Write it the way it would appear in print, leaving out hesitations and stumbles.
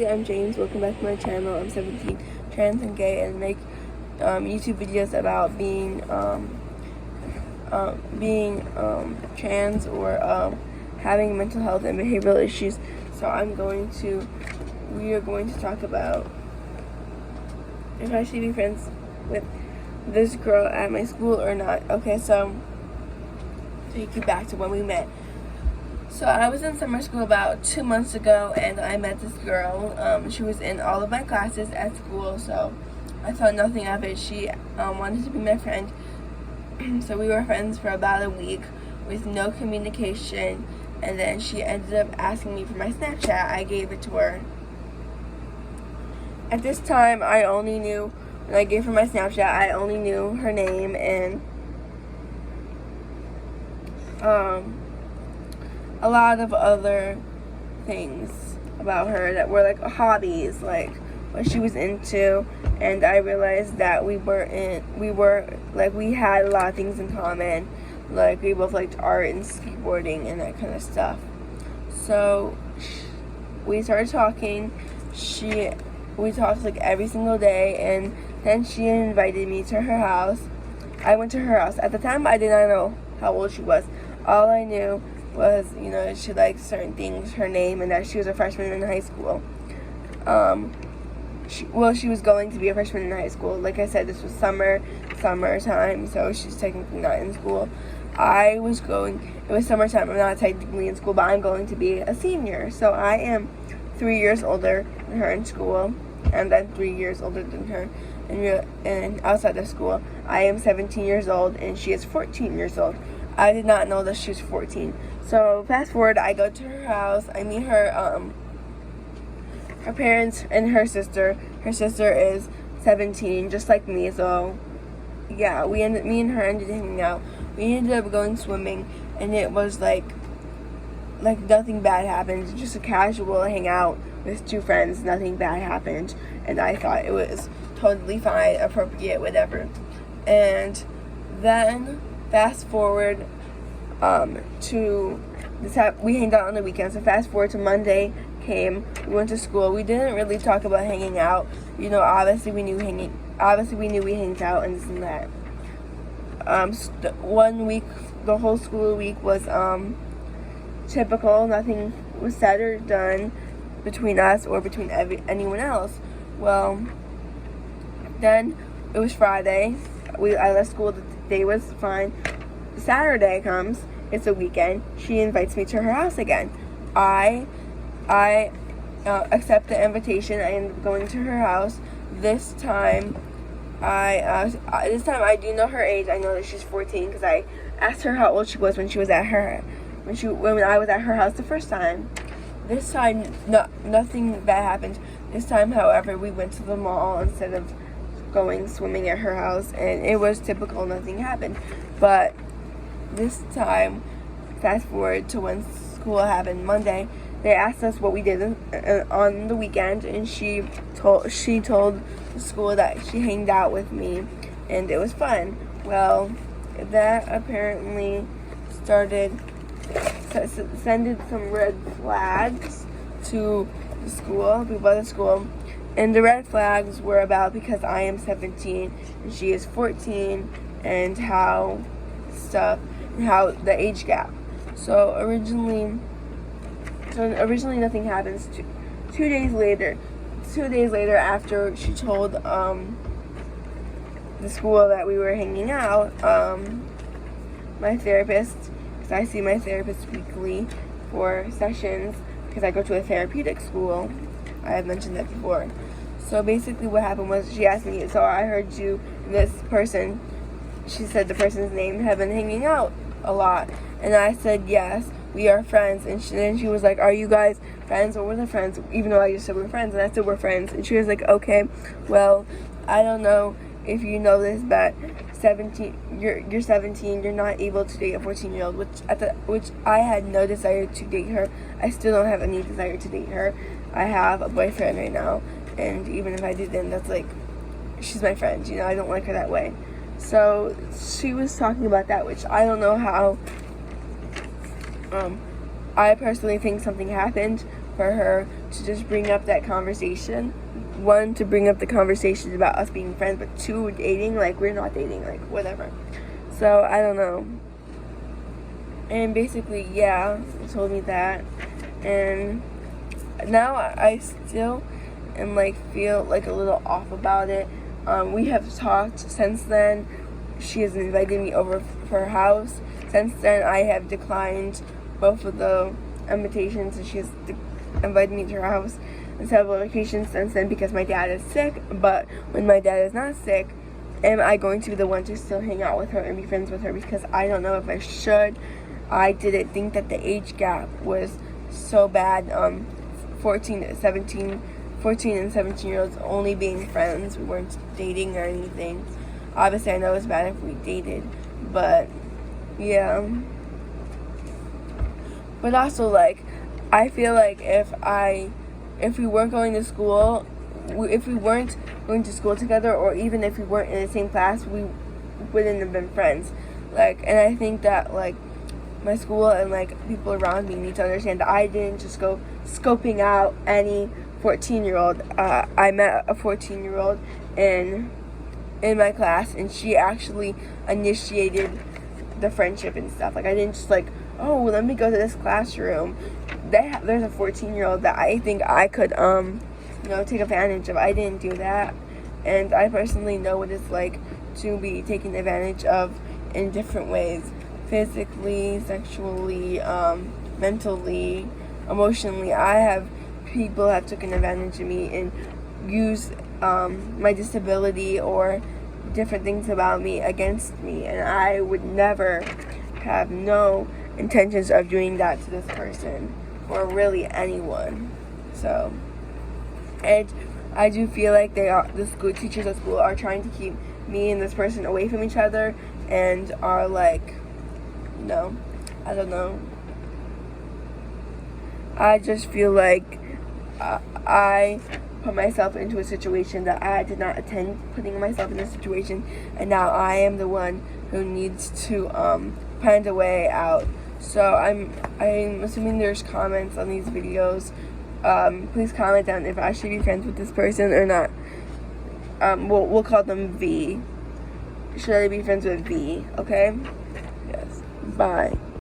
I'm James. Welcome back to my channel. I'm 17, trans and gay, and make YouTube videos about being trans or having mental health and behavioral issues. So we are going to talk about if I should be friends with this girl at my school or not. Okay, so take you back to when we met. So I was in summer school about 2 months ago, and I met this girl. She was in all of my classes at school, so I thought nothing of it. She wanted to be my friend, so we were friends for about a week with no communication, and then she ended up asking me for my Snapchat. I gave it to her. At this time, when I gave her my Snapchat, I only knew her name and a lot of other things about her that were like hobbies, like what she was into, and I realized that we had a lot of things in common. Like we both liked art and skateboarding and that kind of stuff. So we started talking. We talked like every single day, and then she invited me to her house. I went to her house. At the time, I did not know how old she was. All I knew was, she liked certain things, her name, and that she was a freshman in high school. She was going to be a freshman in high school. Like I said, this was summertime, so she's technically not in school. It was summertime, I'm not technically in school, but I'm going to be a senior. So I am 3 years older than her in school, and then 3 years older than her and outside of school. I am 17 years old, and she is 14 years old. I did not know that she was 14. So fast forward, I go to her house. I meet her parents and her sister. Her sister is 17, just like me. So yeah, me and her ended hanging out. We ended up going swimming, and it was like nothing bad happened. Just a casual hangout with two friends. Nothing bad happened, and I thought it was totally fine, appropriate, whatever. And then fast forward to this. We hanged out on the weekend. So fast forward to Monday came. We went to school. We didn't really talk about hanging out. Obviously we knew we hanged out and this and that. 1 week, the whole school week was typical. Nothing was said or done between us or between anyone else. Well, then it was Friday. I left school. The day was fine. Saturday comes. It's a weekend. She invites me to her house again. I accept the invitation. I end up going to her house. This time I do know her age. I know that she's 14 because I asked her how old she was when I was at her house the first time. This time, nothing bad happened. This time, however, we went to the mall instead of going swimming at her house, and it was typical. Nothing happened. But this time, fast forward to when school happened Monday, they asked us what we did on the weekend, and she told the school that she hanged out with me, and it was fun. Well, that apparently sended some red flags to the school, people at the school. And the red flags were about because I am 17 and she is 14, and how the age gap. So originally nothing happens. 2 days later, after she told the school that we were hanging out, my therapist, because I see my therapist weekly for sessions because I go to a therapeutic school. I have mentioned that before. So basically what happened was she asked me, so I heard you and this person, she said the person's name, have been hanging out a lot. And I said, yes, we are friends. And then she was like, are you guys friends or we're the friends? Even though I just said we're friends, and I said we're friends. And she was like, okay, well, I don't know if you know this, but you're 17, you're not able to date a 14-year-old, which I had no desire to date her. I still don't have any desire to date her. I have a boyfriend right now, and even if I didn't, that's like, she's my friend, I don't like her that way. So she was talking about that, which I don't know how. I personally think something happened for her to just bring up that conversation. One, to bring up the conversation about us being friends, but two, dating. Like, we're not dating, like, whatever. So, I don't know. And basically, yeah, he told me that. And now I still am, like, feel, like, a little off about it. We have talked since then. She has invited me over for her house. Since then, I have declined both of the invitations, and she has invited me to her house on several occasions since then because my dad is sick. But when my dad is not sick, am I going to be the one to still hang out with her and be friends with her? Because I don't know if I should. I didn't think that the age gap was so bad. 14 and 17-year-olds only being friends. We weren't dating or anything. Obviously, I know it's bad if we dated, but yeah. But also, like, I feel like if we weren't going to school, if we weren't going to school together, or even if we weren't in the same class, we wouldn't have been friends. Like, and I think that, like, my school and, like, people around me need to understand that I didn't just go scoping out any 14-year-old. I met a 14-year-old in my class, and she actually initiated the friendship and stuff. Like, I didn't just, like, oh, let me go to this classroom. There's a 14-year-old that I think I could, take advantage of. I didn't do that. And I personally know what it's like to be taken advantage of in different ways. Physically, sexually, mentally, emotionally. People have taken advantage of me and used my disability or different things about me against me. And I would never have no intentions of doing that to this person or really anyone. So, and I do feel like the school teachers at school are trying to keep me and this person away from each other, and are like, no, I don't know. I just feel like I put myself into a situation that I did not intend putting myself in a situation, and now I am the one who needs to find a way out. So I'm assuming there's comments on these videos. Please comment down if I should be friends with this person or not. We'll call them V. Should I be friends with V? Okay? Yes. Bye.